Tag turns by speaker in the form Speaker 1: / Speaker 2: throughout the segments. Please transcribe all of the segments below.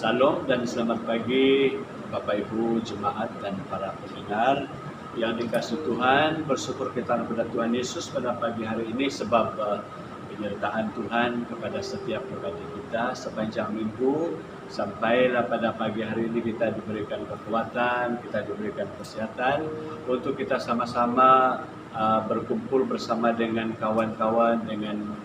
Speaker 1: Salam dan selamat pagi Bapak Ibu jemaat dan para pendengar yang dikasihi Tuhan. Bersyukur kita kepada Tuhan Yesus pada pagi hari ini sebab penyertaan Tuhan kepada setiap pribadi kita sepanjang minggu. Sampailah pada pagi hari ini kita diberikan kekuatan, kita diberikan kesehatan untuk kita sama-sama berkumpul bersama dengan kawan-kawan, dengan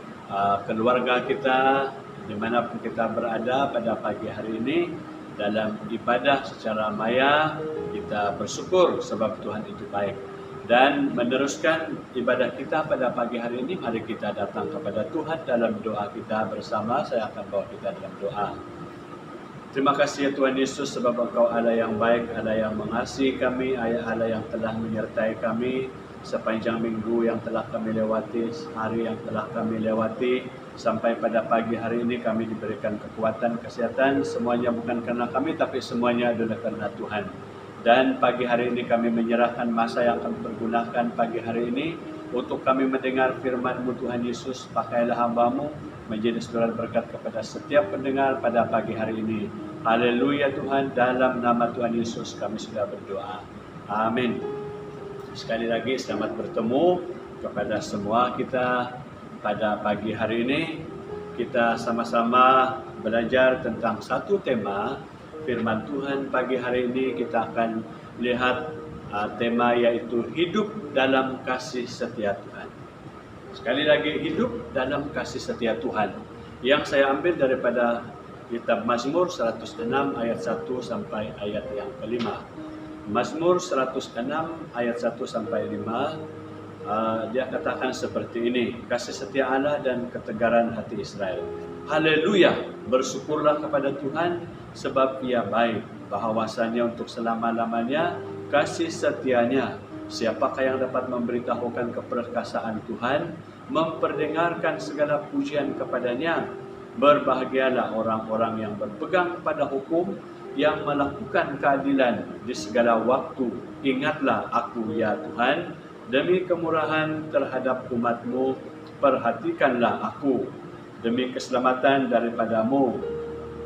Speaker 1: keluarga kita, dimanapun kita berada pada pagi hari ini dalam ibadah secara maya. Kita bersyukur sebab Tuhan itu baik. Dan meneruskan ibadah kita pada pagi hari ini, mari kita datang kepada Tuhan dalam doa kita bersama. Saya akan bawa kita dalam doa. Terima kasih ya Tuhan Yesus sebab Engkau Allah yang baik, Allah yang mengasihi kami, Allah yang telah menyertai kami sepanjang minggu yang telah kami lewati, hari yang telah kami lewati. Sampai pada pagi hari ini kami diberikan kekuatan, kesehatan, semuanya bukan karena kami, tapi semuanya adalah karena Tuhan. Dan pagi hari ini kami menyerahkan masa yang akan pergunakan pagi hari ini untuk kami mendengar firman-Mu Tuhan Yesus. Pakailah hamba-Mu menjadi saudara berkat kepada setiap pendengar pada pagi hari ini. Haleluya Tuhan, dalam nama Tuhan Yesus kami sudah berdoa. Amin. Sekali lagi selamat bertemu kepada semua kita. Pada pagi hari ini kita sama-sama belajar tentang satu tema firman Tuhan. Pagi hari ini kita akan lihat tema yaitu hidup dalam kasih setia Tuhan. Sekali lagi, hidup dalam kasih setia Tuhan, yang saya ambil daripada kitab Mazmur 106 ayat 1 sampai ayat yang kelima. Mazmur 106 ayat 1 sampai 5. Dia katakan seperti ini: kasih setia Allah dan ketegaran hati Israel. Haleluya, bersyukurlah kepada Tuhan sebab Ia baik, bahwasanya untuk selama-lamanya kasih setianya. Siapakah yang dapat memberitahukan keperkasaan Tuhan, memperdengarkan segala pujian kepadanya? Berbahagialah orang-orang yang berpegang pada hukum, yang melakukan keadilan di segala waktu. Ingatlah aku ya Tuhan, demi kemurahan terhadap umat-Mu, perhatikanlah aku. Demi keselamatan daripada-Mu,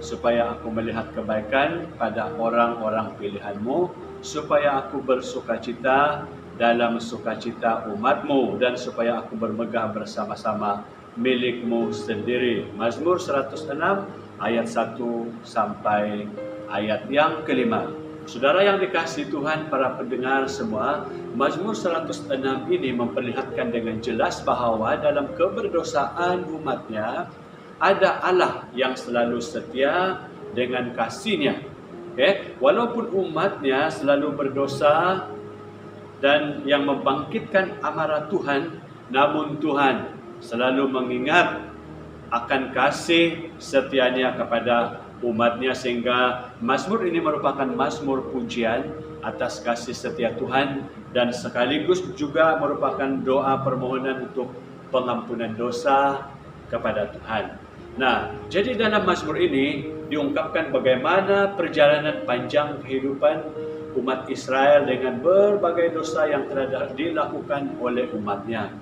Speaker 1: supaya aku melihat kebaikan pada orang-orang pilihan-Mu, supaya aku bersukacita dalam sukacita umat-Mu, dan supaya aku bermegah bersama-sama milik-Mu sendiri. Mazmur 106 ayat 1 sampai ayat yang kelima. Saudara yang dikasihi Tuhan, para pendengar semua, Mazmur 106 ini memperlihatkan dengan jelas bahawa dalam keberdosaan umatnya ada Allah yang selalu setia dengan kasih-Nya. Walaupun umatnya selalu berdosa dan yang membangkitkan amarah Tuhan, namun Tuhan selalu mengingat akan kasih setianya kepada umatnya, sehingga Mazmur ini merupakan Mazmur pujian atas kasih setia Tuhan dan sekaligus juga merupakan doa permohonan untuk pengampunan dosa kepada Tuhan. Nah, jadi dalam Mazmur ini diungkapkan bagaimana perjalanan panjang kehidupan umat Israel dengan berbagai dosa yang telah dilakukan oleh umatnya.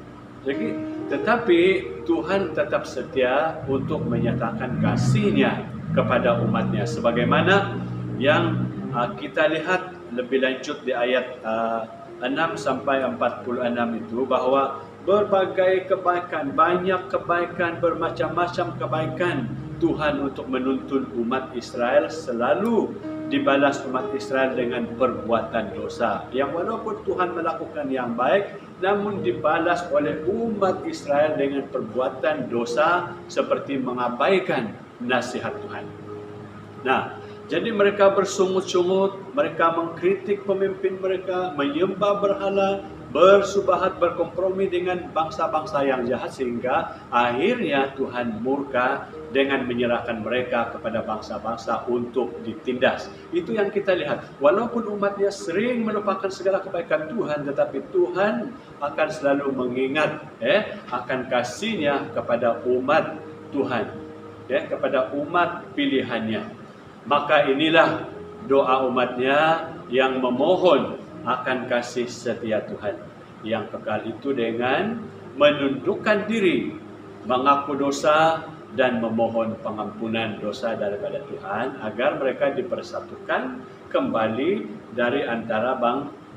Speaker 1: Jadi, tetapi Tuhan tetap setia untuk menyatakan kasih-Nya kepada umatnya, sebagaimana yang kita lihat lebih lanjut di ayat 6 sampai 46 itu, bahwa berbagai kebaikan, banyak kebaikan, bermacam-macam kebaikan Tuhan untuk menuntun umat Israel, selalu dibalas umat Israel dengan perbuatan dosa, yang walaupun Tuhan melakukan yang baik, namun dibalas oleh umat Israel dengan perbuatan dosa seperti mengabaikan nasihat Tuhan. Nah, jadi mereka bersungut-sungut, mereka mengkritik pemimpin mereka, menyembah berhala, bersubahat, berkompromi dengan bangsa-bangsa yang jahat, sehingga akhirnya Tuhan murka dengan menyerahkan mereka kepada bangsa-bangsa untuk ditindas. Itu yang kita lihat. Walaupun umatnya sering melupakan segala kebaikan Tuhan, tetapi Tuhan akan selalu mengingat akan kasih-Nya kepada umat Tuhan, kepada umat pilihannya. Maka inilah doa umatnya yang memohon akan kasih setia Tuhan yang kekal itu dengan menundukkan diri, mengaku dosa, dan memohon pengampunan dosa daripada Tuhan agar mereka dipersatukan kembali dari antara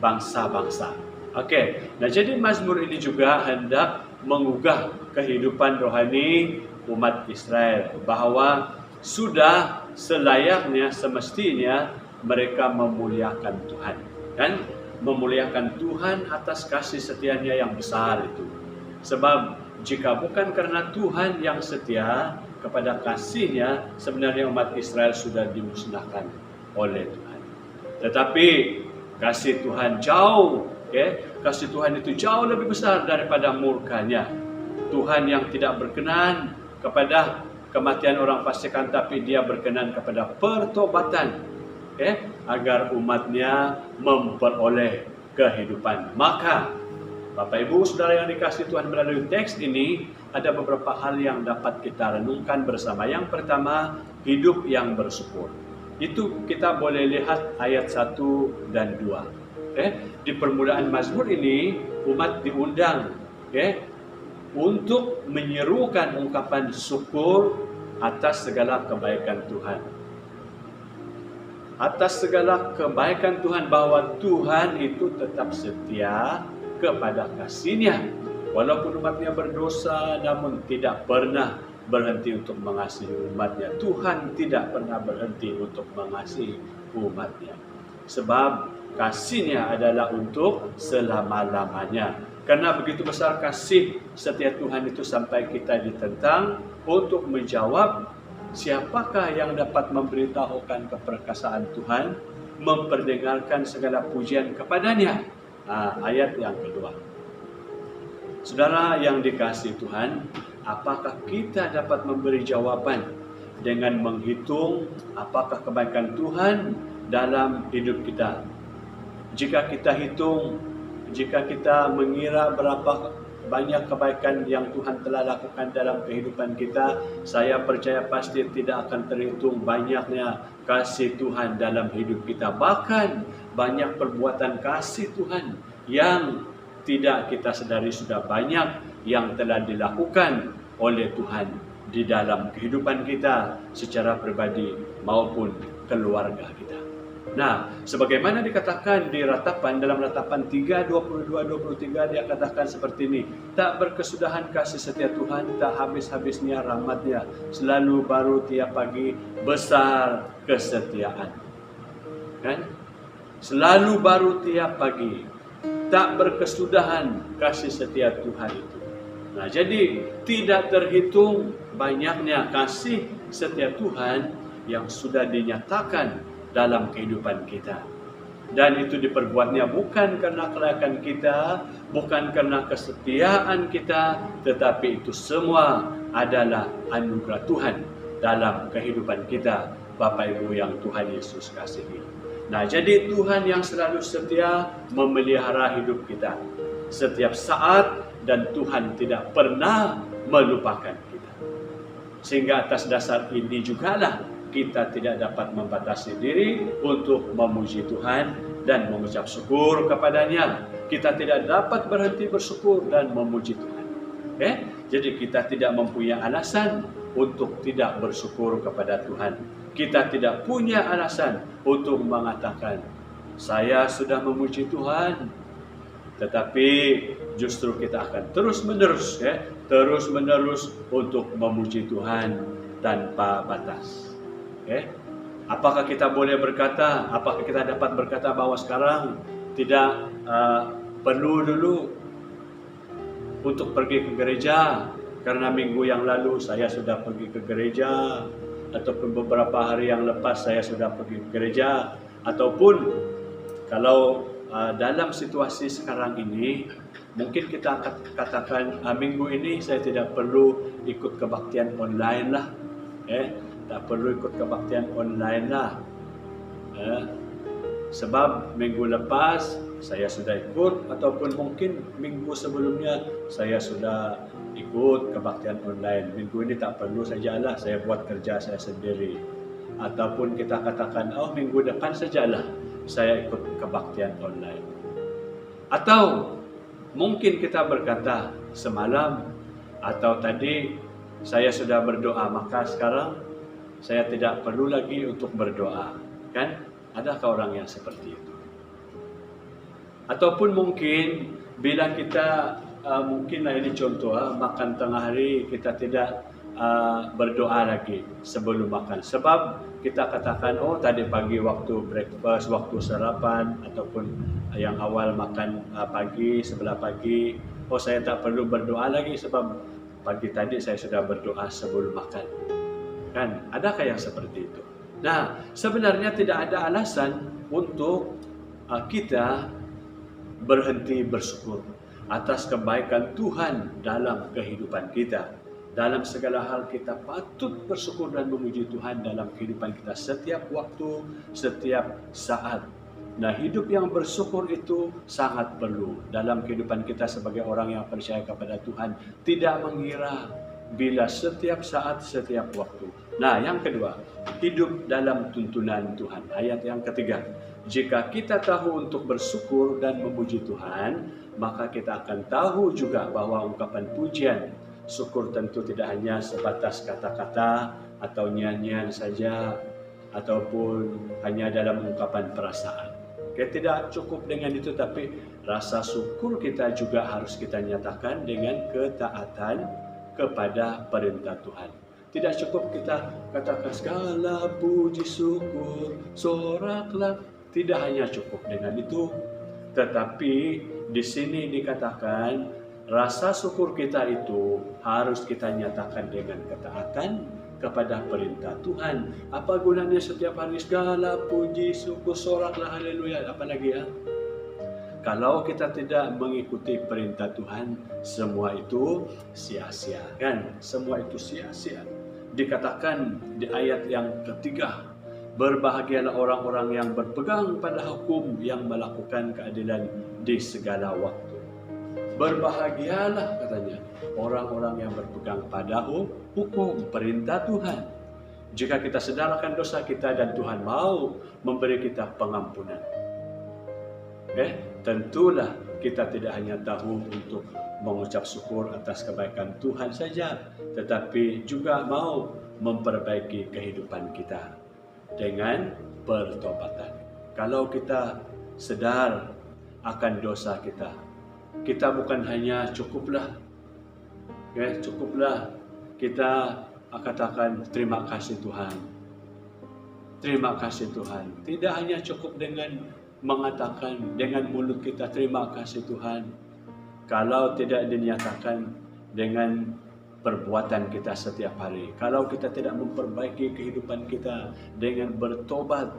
Speaker 1: bangsa-bangsa. Oke, nah jadi Mazmur ini juga hendak mengugah kehidupan rohani umat Israel bahwa sudah selayaknya, semestinya mereka memuliakan Tuhan, kan? Memuliakan Tuhan atas kasih setianya yang besar itu. Sebab jika bukan karena Tuhan yang setia kepada kasihnya, sebenarnya umat Israel sudah dimusnahkan oleh Tuhan. Tetapi kasih Tuhan jauh, kasih Tuhan itu jauh lebih besar daripada murkanya. Tuhan yang tidak berkenan kepada kematian orang fasikan, tapi Dia berkenan kepada pertobatan, agar umatnya memperoleh kehidupan. Maka Bapak Ibu Saudara yang dikasihi Tuhan, melalui teks ini ada beberapa hal yang dapat kita renungkan bersama. Yang pertama, hidup yang bersyukur. Itu kita boleh lihat ayat 1 dan 2. Di permulaan Mazmur ini umat diundang untuk menyerukan ungkapan syukur atas segala kebaikan Tuhan. Atas segala kebaikan Tuhan, bahwa Tuhan itu tetap setia kepada kasih-Nya. Walaupun umatnya berdosa, namun tidak pernah berhenti untuk mengasihi umatnya. Tuhan tidak pernah berhenti untuk mengasihi umatnya. Sebab kasih-Nya adalah untuk selama-lamanya. Karena begitu besar kasih setia Tuhan itu sampai kita ditentang untuk menjawab, siapakah yang dapat memberitahukan keperkasaan Tuhan, memperdengarkan segala pujian kepadanya. Ayat yang kedua. Saudara yang dikasihi Tuhan, apakah kita dapat memberi jawaban dengan menghitung apakah kebaikan Tuhan dalam hidup kita? Jika kita hitung, jika kita mengira berapa banyak kebaikan yang Tuhan telah lakukan dalam kehidupan kita, saya percaya pasti tidak akan terhitung banyaknya kasih Tuhan dalam hidup kita. Bahkan banyak perbuatan kasih Tuhan yang tidak kita sadari sudah banyak yang telah dilakukan oleh Tuhan di dalam kehidupan kita secara pribadi maupun keluarga kita. Nah, sebagaimana dikatakan di ratapan, dalam ratapan 3, 22-23 dia katakan seperti ini. Tak berkesudahan kasih setia Tuhan, tak habis-habisnya rahmat-Nya, selalu baru tiap pagi, besar kesetiaan. Kan? Selalu baru tiap pagi, tak berkesudahan kasih setia Tuhan itu. Nah, jadi tidak terhitung banyaknya kasih setia Tuhan yang sudah dinyatakan dalam kehidupan kita. Dan itu diperbuatnya bukan karena kelayakan kita, bukan karena kesetiaan kita, tetapi itu semua adalah anugerah Tuhan dalam kehidupan kita, Bapak Ibu yang Tuhan Yesus kasihi. Nah, jadi Tuhan yang selalu setia memelihara hidup kita setiap saat, dan Tuhan tidak pernah melupakan kita. Sehingga atas dasar ini jugalah kita tidak dapat membatasi diri untuk memuji Tuhan dan mengucap syukur kepadanya. Kita tidak dapat berhenti bersyukur dan memuji Tuhan. Jadi kita tidak mempunyai alasan untuk tidak bersyukur kepada Tuhan. Kita tidak punya alasan untuk mengatakan, saya sudah memuji Tuhan. Tetapi justru kita akan terus-menerus untuk memuji Tuhan tanpa batas. Apakah kita boleh berkata, apakah kita dapat berkata bahwa sekarang tidak perlu dulu untuk pergi ke gereja karena minggu yang lalu saya sudah pergi ke gereja, ataupun beberapa hari yang lepas saya sudah pergi ke gereja, ataupun kalau dalam situasi sekarang ini mungkin kita akan katakan minggu ini saya tidak perlu ikut kebaktian online lah, tak perlu ikut kebaktian online lah, sebab minggu lepas saya sudah ikut, ataupun mungkin minggu sebelumnya saya sudah ikut kebaktian online. Minggu ini tak perlu sajalah, saya buat kerja saya sendiri. Ataupun kita katakan, minggu depan sajalah saya ikut kebaktian online. Atau mungkin kita berkata semalam atau tadi saya sudah berdoa, maka sekarang saya tidak perlu lagi untuk berdoa. Kan? Adakah orang yang seperti itu? Ataupun mungkin bila kita mungkinlah ini contoh, makan tengah hari kita tidak berdoa lagi sebelum makan. Sebab kita katakan, oh tadi pagi waktu breakfast, waktu sarapan, ataupun yang awal makan pagi, sebelah pagi, oh saya tak perlu berdoa lagi sebab pagi tadi saya sudah berdoa sebelum makan. Kan? Adakah yang seperti itu? Nah, sebenarnya tidak ada alasan untuk kita berhenti bersyukur atas kebaikan Tuhan dalam kehidupan kita. Dalam segala hal kita patut bersyukur dan memuji Tuhan dalam kehidupan kita setiap waktu, setiap saat. Nah, hidup yang bersyukur itu sangat perlu dalam kehidupan kita sebagai orang yang percaya kepada Tuhan. Tidak mengira bila setiap saat, setiap waktu. Nah, yang kedua, hidup dalam tuntunan Tuhan. Ayat yang ketiga, jika kita tahu untuk bersyukur dan memuji Tuhan, maka kita akan tahu juga bahwa ungkapan pujian, syukur tentu tidak hanya sebatas kata-kata atau nyanyian saja, ataupun hanya dalam ungkapan perasaan. Tidak cukup dengan itu, tapi rasa syukur kita juga harus kita nyatakan dengan ketaatan kepada perintah Tuhan. Tidak cukup kita katakan segala puji syukur, soraklah. Tidak hanya cukup dengan itu, tetapi di sini dikatakan rasa syukur kita itu harus kita nyatakan dengan ketaatan kepada perintah Tuhan. Apa gunanya setiap hari segala puji syukur, soraklah, haleluya, apa lagi ya? Kalau kita tidak mengikuti perintah Tuhan, semua itu sia-sia, kan? Semua itu sia-sia. Dikatakan di ayat yang ketiga, berbahagialah orang-orang yang berpegang pada hukum, yang melakukan keadilan di segala waktu. Berbahagialah katanya orang-orang yang berpegang pada hukum, perintah Tuhan. Jika kita sedarkan dosa kita dan Tuhan mau memberi kita pengampunan. Tentulah kita tidak hanya tahu untuk mengucap syukur atas kebaikan Tuhan saja, tetapi juga mau memperbaiki kehidupan kita dengan pertobatan. Kalau kita sadar akan dosa kita, kita bukan hanya cukuplah kita katakan terima kasih Tuhan. Terima kasih Tuhan. Tidak hanya cukup dengan mengatakan dengan mulut kita terima kasih Tuhan. Kalau tidak dinyatakan dengan perbuatan kita setiap hari, kalau kita tidak memperbaiki kehidupan kita dengan bertobat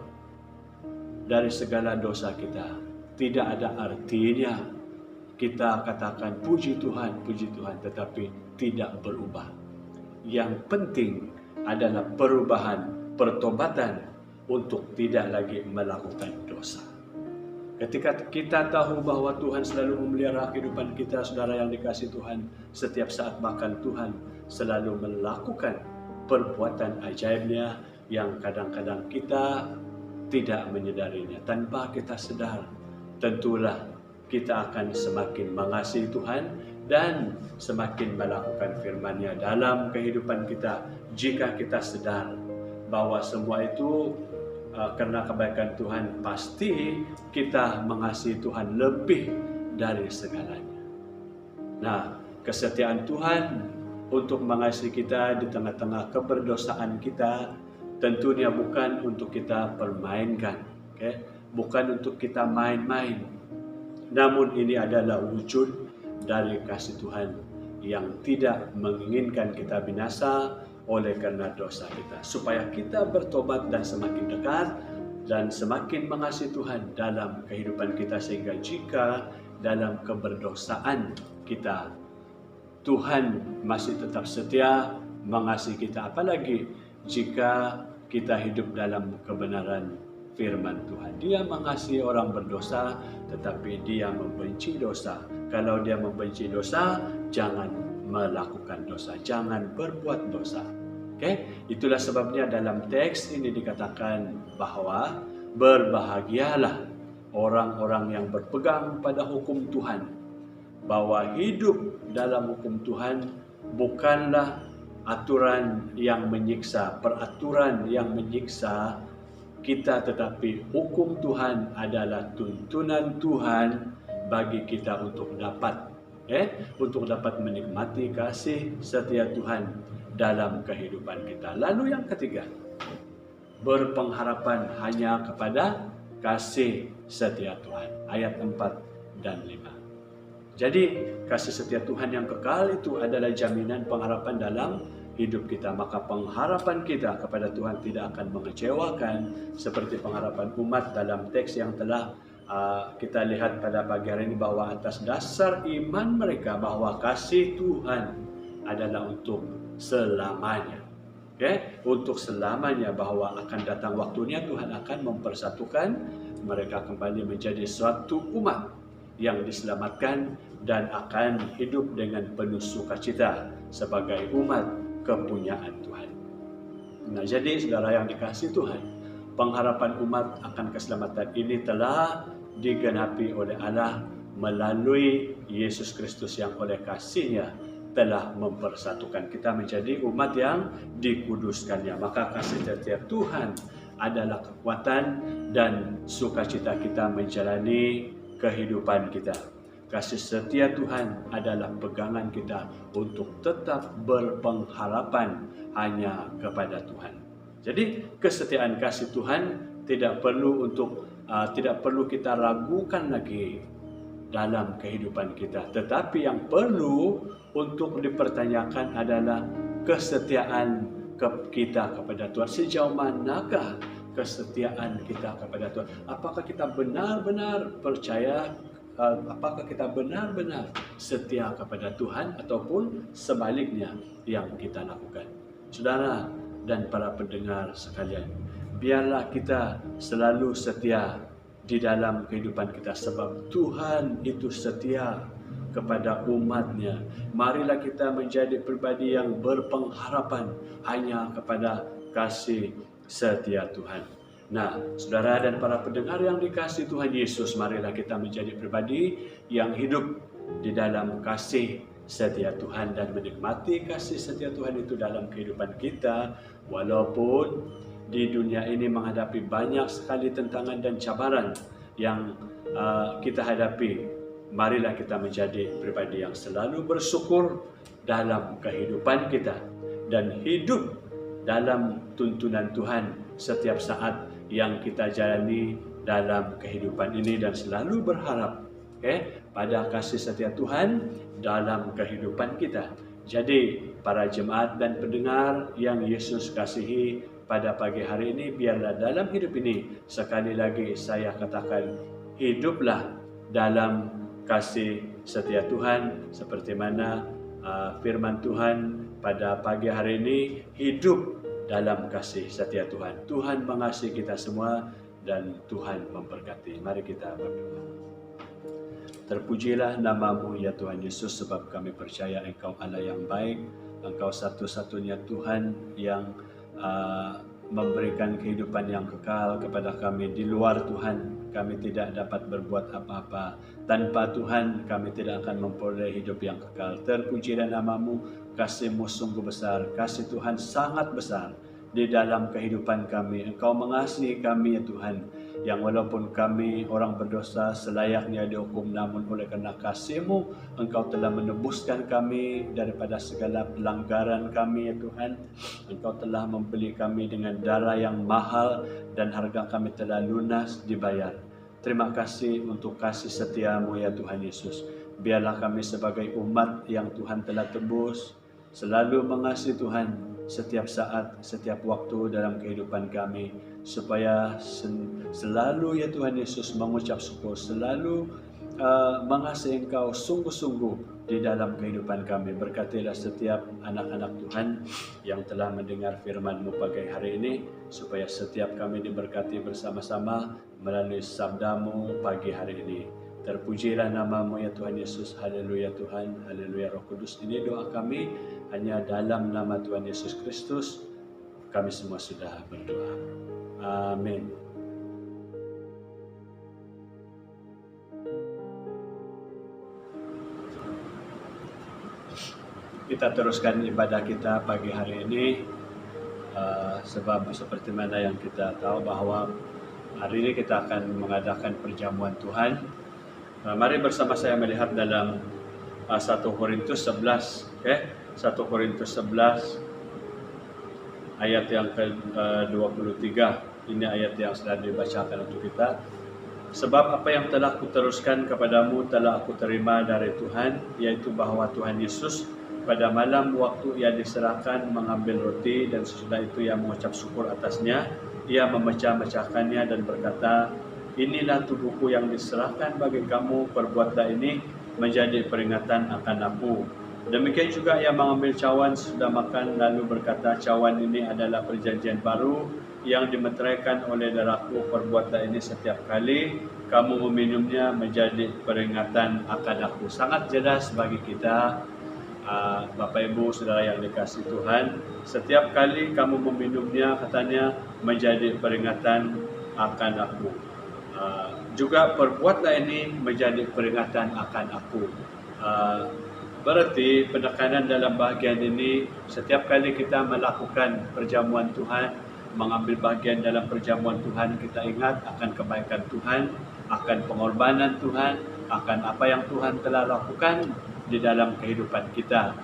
Speaker 1: dari segala dosa kita, tidak ada artinya kita katakan puji Tuhan, tetapi tidak berubah. Yang penting adalah perubahan, pertobatan untuk tidak lagi melakukan dosa. Ketika kita tahu bahwa Tuhan selalu memelihara kehidupan kita, saudara yang dikasihi Tuhan, setiap saat makan Tuhan selalu melakukan perbuatan ajaibnya yang kadang-kadang kita tidak menyadarinya. Tanpa kita sadar, tentulah kita akan semakin mengasihi Tuhan dan semakin melakukan firman-Nya dalam kehidupan kita jika kita sadar bahwa semua itu karena kebaikan Tuhan. Pasti kita mengasihi Tuhan lebih dari segalanya. Nah, kesetiaan Tuhan untuk mengasihi kita di tengah-tengah keberdosaan kita tentunya bukan untuk kita permainkan, bukan untuk kita main-main. Namun ini adalah wujud dari kasih Tuhan yang tidak menginginkan kita binasa oleh karena dosa kita, supaya kita bertobat dan semakin dekat dan semakin mengasihi Tuhan dalam kehidupan kita, sehingga jika dalam keberdosaan kita Tuhan masih tetap setia mengasihi kita, apalagi jika kita hidup dalam kebenaran firman Tuhan. Dia mengasihi orang berdosa, tetapi dia membenci dosa. Kalau dia membenci dosa, jangan melakukan dosa, jangan berbuat dosa. Itulah sebabnya dalam teks ini dikatakan bahwa berbahagialah orang-orang yang berpegang pada hukum Tuhan. Bahwa hidup dalam hukum Tuhan bukanlah aturan yang menyiksa, peraturan yang menyiksa kita, tetapi hukum Tuhan adalah tuntunan Tuhan bagi kita untuk dapat menikmati kasih setia Tuhan dalam kehidupan kita. Lalu yang ketiga, berpengharapan hanya kepada kasih setia Tuhan. Ayat 4 dan 5. Jadi kasih setia Tuhan yang kekal itu adalah jaminan pengharapan dalam hidup kita. Maka pengharapan kita kepada Tuhan tidak akan mengecewakan seperti pengharapan umat dalam teks yang telah kita lihat pada pagi hari ini, bahwa atas dasar iman mereka bahwa kasih Tuhan adalah untuk selamanya. Untuk selamanya, bahwa akan datang waktunya Tuhan akan mempersatukan mereka kembali menjadi suatu umat yang diselamatkan dan akan hidup dengan penuh sukacita sebagai umat kepunyaan Tuhan. Nah, jadi saudara yang dikasihi Tuhan, pengharapan umat akan keselamatan ini telah digenapi oleh Allah melalui Yesus Kristus yang oleh kasih-Nya telah mempersatukan kita menjadi umat yang dikuduskannya. Maka kasih setia Tuhan adalah kekuatan dan sukacita kita menjalani kehidupan kita. Kasih setia Tuhan adalah pegangan kita untuk tetap berpengharapan hanya kepada Tuhan. Jadi kesetiaan kasih Tuhan tidak perlu kita ragukan lagi dalam kehidupan kita. Tetapi yang perlu untuk dipertanyakan adalah kesetiaan kita kepada Tuhan. Sejauh manakah kesetiaan kita kepada Tuhan? Apakah kita benar-benar percaya? Apakah kita benar-benar setia kepada Tuhan, ataupun sebaliknya yang kita lakukan? Saudara dan para pendengar sekalian, biarlah kita selalu setia di dalam kehidupan kita, sebab Tuhan itu setia kepada umat-Nya. Marilah kita menjadi pribadi yang berpengharapan hanya kepada kasih setia Tuhan. Nah, saudara dan para pendengar yang dikasihi Tuhan Yesus, marilah kita menjadi pribadi yang hidup di dalam kasih setia Tuhan dan menikmati kasih setia Tuhan itu dalam kehidupan kita, walaupun di dunia ini menghadapi banyak sekali tantangan dan cabaran yang kita hadapi. Marilah kita menjadi pribadi yang selalu bersyukur dalam kehidupan kita dan hidup dalam tuntunan Tuhan setiap saat yang kita jalani dalam kehidupan ini, dan selalu berharap pada kasih setia Tuhan dalam kehidupan kita. Jadi para jemaat dan pendengar yang Yesus kasihi pada pagi hari ini, biarlah dalam hidup ini, sekali lagi saya katakan, hiduplah dalam kasih setia Tuhan, seperti mana firman Tuhan pada pagi hari ini, hidup dalam kasih setia Tuhan. Tuhan mengasihi kita semua dan Tuhan memberkati. Mari kita berdoa. Terpujilah nama-Mu ya Tuhan Yesus, sebab kami percaya Engkau Allah yang baik. Engkau satu-satunya Tuhan yang memberikan kehidupan yang kekal kepada kami. Di luar Tuhan, kami tidak dapat berbuat apa-apa. Tanpa Tuhan, kami tidak akan memperoleh hidup yang kekal. Terpujilah nama-Mu, kasih-Mu sungguh besar. Kasih Tuhan sangat besar di dalam kehidupan kami. Engkau mengasihi kami ya Tuhan, yang walaupun kami orang berdosa selayaknya dihukum, namun oleh karena kasih-Mu, Engkau telah menebuskan kami daripada segala pelanggaran kami ya Tuhan. Engkau telah membeli kami dengan darah yang mahal, dan harga kami telah lunas dibayar. Terima kasih untuk kasih setia-Mu ya Tuhan Yesus. Biarlah kami sebagai umat yang Tuhan telah tebus, selalu mengasihi Tuhan setiap saat, setiap waktu dalam kehidupan kami, supaya selalu ya Tuhan Yesus mengucap syukur, selalu mengasihi Engkau sungguh-sungguh di dalam kehidupan kami. Berkatilah setiap anak-anak Tuhan yang telah mendengar firman-Mu pagi hari ini, supaya setiap kami diberkati bersama-sama melalui sabda-Mu pagi hari ini. Terpujilah nama-Mu ya Tuhan Yesus. Haleluya Tuhan, haleluya Roh Kudus. Ini doa kami hanya dalam nama Tuhan Yesus Kristus. Kami semua sudah berdoa. Amin. kita teruskan ibadah kita pagi hari ini, sebab seperti mana yang kita tahu bahwa hari ini kita akan mengadakan perjamuan Tuhan. Mari bersama saya melihat dalam 1 Korintus 11, 1 Korintus 11 ayat yang ke-23. Ini ayat yang sudah dibacakan untuk kita. Sebab apa yang telah kuteruskan kepadamu telah aku terima dari Tuhan, yaitu bahwa Tuhan Yesus pada malam waktu ia diserahkan mengambil roti, dan sesudah itu ia mengucap syukur atasnya, ia memecah-mecahkannya dan berkata, inilah tubuhku yang diserahkan bagi kamu, perbuatlah ini menjadi peringatan akan aku. Demikian juga ia mengambil cawan sesudah makan, lalu berkata, cawan ini adalah perjanjian baru yang dimeteraikan oleh darahku, perbuatlah ini setiap kali kamu meminumnya menjadi peringatan akan aku. Sangat jelas bagi kita, Bapak Ibu Saudara yang dikasihi Tuhan, setiap kali kamu meminumnya, katanya, menjadi peringatan akan aku. Juga perbuatlah ini menjadi peringatan akan aku. Berarti penekanan dalam bahagian ini, setiap kali kita melakukan perjamuan Tuhan, mengambil bahagian dalam perjamuan Tuhan, kita ingat akan kebaikan Tuhan, akan pengorbanan Tuhan, akan apa yang Tuhan telah lakukan di dalam kehidupan kita.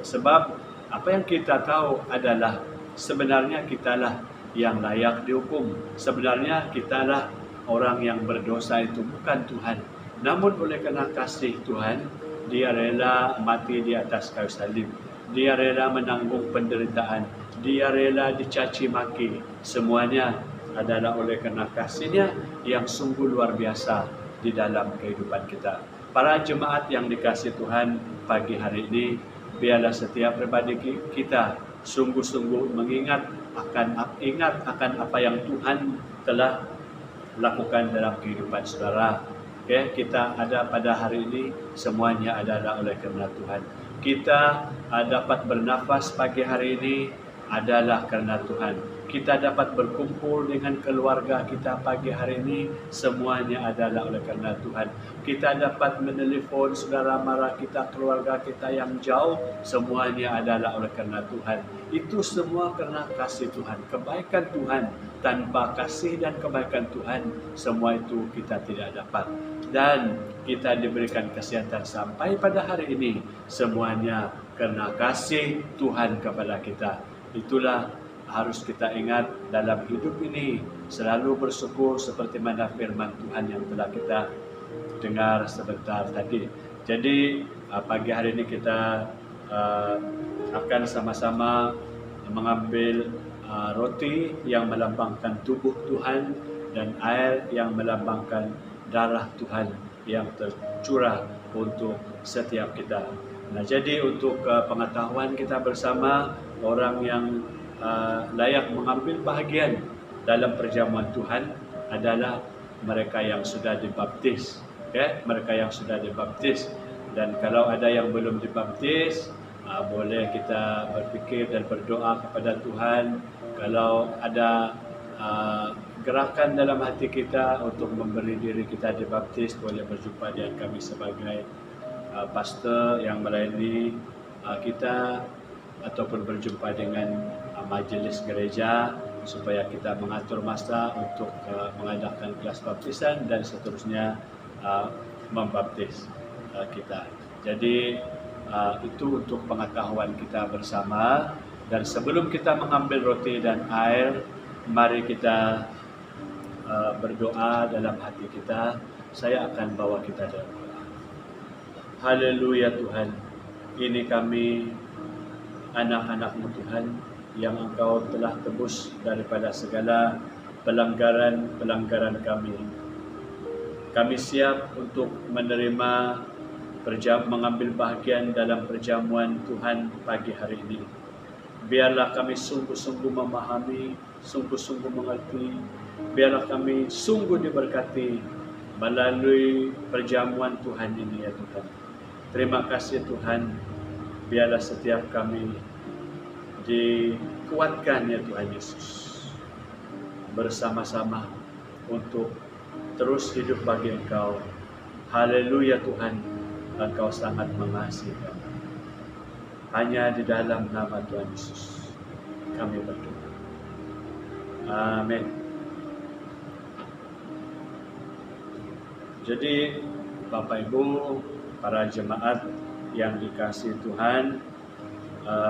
Speaker 1: Sebab apa yang kita tahu adalah sebenarnya kitalah yang layak dihukum. Sebenarnya kitalah orang yang berdosa, itu bukan Tuhan. Namun oleh karena kasih Tuhan, Dia rela mati di atas kayu salib. Dia rela menanggung penderitaan. Dia rela dicaci maki. Semuanya adalah oleh karena kasih-Nya yang sungguh luar biasa di dalam kehidupan kita. Para jemaat yang dikasihi Tuhan, pagi hari ini, biarlah setiap pribadi kita sungguh-sungguh mengingat akan apa yang Tuhan telah lakukan dalam kehidupan saudara. Kita ada pada hari ini, semuanya adalah oleh karena Tuhan. Kita dapat bernafas pagi hari ini adalah karena Tuhan. Kita dapat berkumpul dengan keluarga kita pagi hari ini, semuanya adalah oleh karena Tuhan. Kita dapat menelepon saudara mara kita, keluarga kita yang jauh, semuanya adalah oleh karena Tuhan. Itu semua karena kasih Tuhan, kebaikan Tuhan. Tanpa kasih dan kebaikan Tuhan, semua itu kita tidak dapat. Dan kita diberikan kesehatan sampai pada hari ini, semuanya karena kasih Tuhan kepada kita. Itulah harus kita ingat dalam hidup ini, selalu bersyukur seperti mana firman Tuhan yang telah kita dengar sebentar tadi. Jadi pagi hari ini kita akan sama-sama mengambil roti yang melambangkan tubuh Tuhan dan air yang melambangkan darah Tuhan yang tercurah untuk setiap kita. Nah, jadi untuk pengetahuan kita bersama, orang yang layak mengambil bahagian dalam perjamuan Tuhan adalah mereka yang sudah dibaptis. Mereka yang sudah dibaptis. Dan kalau ada yang belum dibaptis, boleh kita berfikir dan berdoa kepada Tuhan. Kalau ada gerakan dalam hati kita untuk memberi diri kita dibaptis, boleh berjumpa dengan kami sebagai pastor yang melayani kita, ataupun berjumpa dengan majelis gereja supaya kita mengatur masa untuk mengadakan kelas baptisan dan seterusnya membaptis kita. Jadi itu untuk pengetahuan kita bersama. Dan sebelum kita mengambil roti dan air, mari kita berdoa dalam hati kita. Saya akan bawa kita dalam doa. Haleluya Tuhan, ini kami anak-anak-Mu Tuhan, yang Engkau telah tebus daripada segala pelanggaran-pelanggaran kami. Kami siap untuk menerima mengambil bahagian dalam perjamuan Tuhan pagi hari ini. Biarlah kami sungguh-sungguh memahami, sungguh-sungguh mengerti. Biarlah kami sungguh diberkati melalui perjamuan Tuhan ini ya Tuhan. Terima kasih Tuhan. Biarlah setiap kami dikuatkan ya Tuhan Yesus, bersama-sama untuk terus hidup bagi Engkau. Haleluya Tuhan, Engkau sangat mengasihi kami. Hanya di dalam nama Tuhan Yesus kami berdoa. Amin. Jadi Bapak Ibu, para jemaat yang dikasihi Tuhan,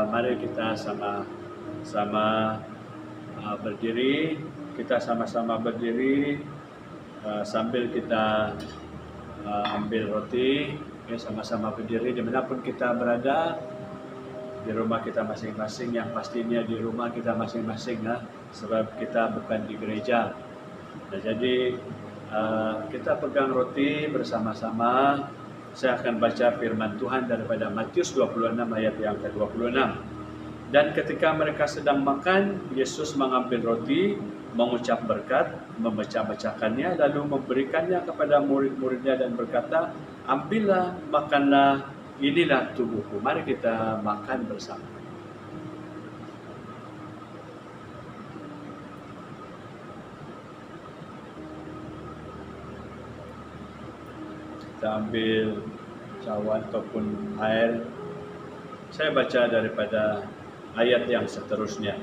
Speaker 1: mari kita sama-sama berdiri. Kita sama-sama berdiri sambil kita ambil roti. Ya, sama-sama berdiri dimanapun kita berada, di rumah kita masing-masing, yang pastinya di rumah kita masing-masing ya, sebab kita bukan di gereja. Nah, jadi kita pegang roti bersama-sama. Saya akan baca firman Tuhan daripada Matius 26 ayat yang ke-26. Dan ketika mereka sedang makan, Yesus mengambil roti, mengucap berkat, memecah-mecahkannya, lalu memberikannya kepada murid-muridnya dan berkata, ambillah, makanlah, inilah tubuhku. Mari kita makan bersama. Kita ambil cawan ataupun air. Saya baca daripada ayat yang seterusnya.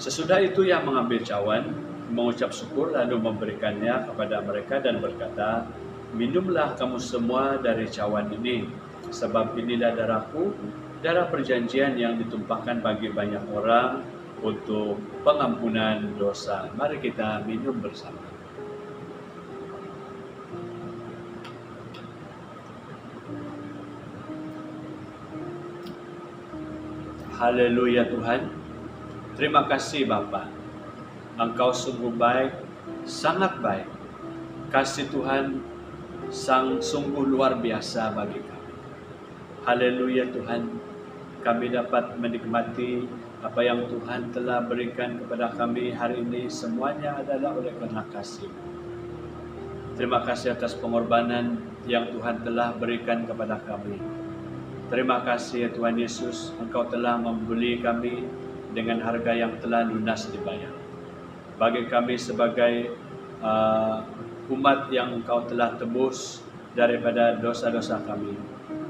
Speaker 1: Sesudah itu ia mengambil cawan, mengucap syukur, lalu memberikannya kepada mereka dan berkata, minumlah kamu semua dari cawan ini, sebab inilah darahku, darah perjanjian yang ditumpahkan bagi banyak orang untuk pengampunan dosa. Mari kita minum bersama. Haleluya Tuhan. Terima kasih Bapa. Engkau sungguh baik, sangat baik. Kasih Tuhan sungguh luar biasa bagi kami. Haleluya Tuhan. Kami dapat menikmati apa yang Tuhan telah berikan kepada kami hari ini. Semuanya adalah oleh karena kasih. Terima kasih atas pengorbanan yang Tuhan telah berikan kepada kami. Terima kasih ya Tuhan Yesus, Engkau telah membeli kami dengan harga yang telah lunas dibayar. Bagi kami sebagai umat yang Engkau telah tebus daripada dosa-dosa kami,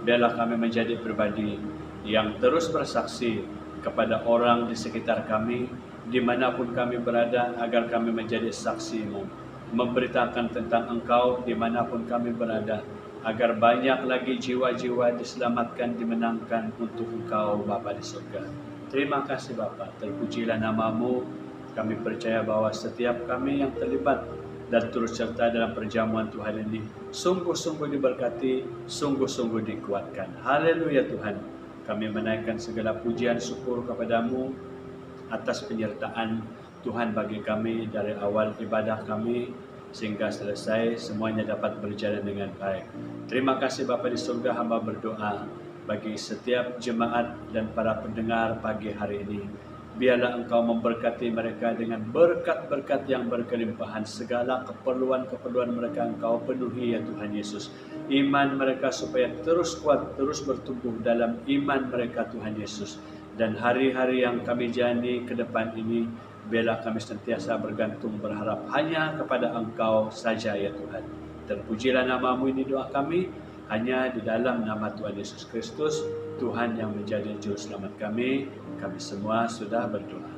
Speaker 1: biarlah kami menjadi pribadi yang terus bersaksi kepada orang di sekitar kami, dimanapun kami berada, agar kami menjadi saksi-Mu, memberitakan tentang Engkau dimanapun kami berada, agar banyak lagi jiwa-jiwa diselamatkan, dimenangkan untuk Engkau Bapa di surga. Terima kasih Bapa, terpujilah nama-Mu. Kami percaya bahwa setiap kami yang terlibat dan turut serta dalam perjamuan Tuhan ini sungguh-sungguh diberkati, sungguh-sungguh dikuatkan. Haleluya Tuhan. Kami menaikkan segala pujian syukur kepada-Mu atas penyertaan Tuhan bagi kami dari awal ibadah kami sehingga selesai, semuanya dapat berjalan dengan baik. Terima kasih Bapa di surga, hamba berdoa bagi setiap jemaat dan para pendengar pagi hari ini. Biarlah Engkau memberkati mereka dengan berkat-berkat yang berkelimpahan. Segala keperluan-keperluan mereka Engkau penuhi ya Tuhan Yesus. Iman mereka supaya terus kuat, terus bertumbuh dalam iman mereka Tuhan Yesus. Dan hari-hari yang kami jalani ke depan ini, biarlah kami sentiasa bergantung berharap hanya kepada Engkau saja ya Tuhan. Terpujilah nama-Mu, ini doa kami hanya di dalam nama Tuhan Yesus Kristus, Tuhan yang menjadi juru selamat kami. Kami semua sudah berdoa.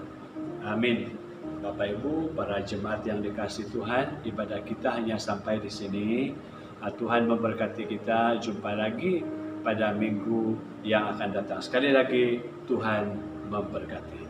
Speaker 1: Amin. Bapak Ibu, para jemaat yang dikasihi Tuhan, ibadah kita hanya sampai di sini. Tuhan memberkati kita. Jumpa lagi pada minggu yang akan datang. Sekali lagi, Tuhan memberkati.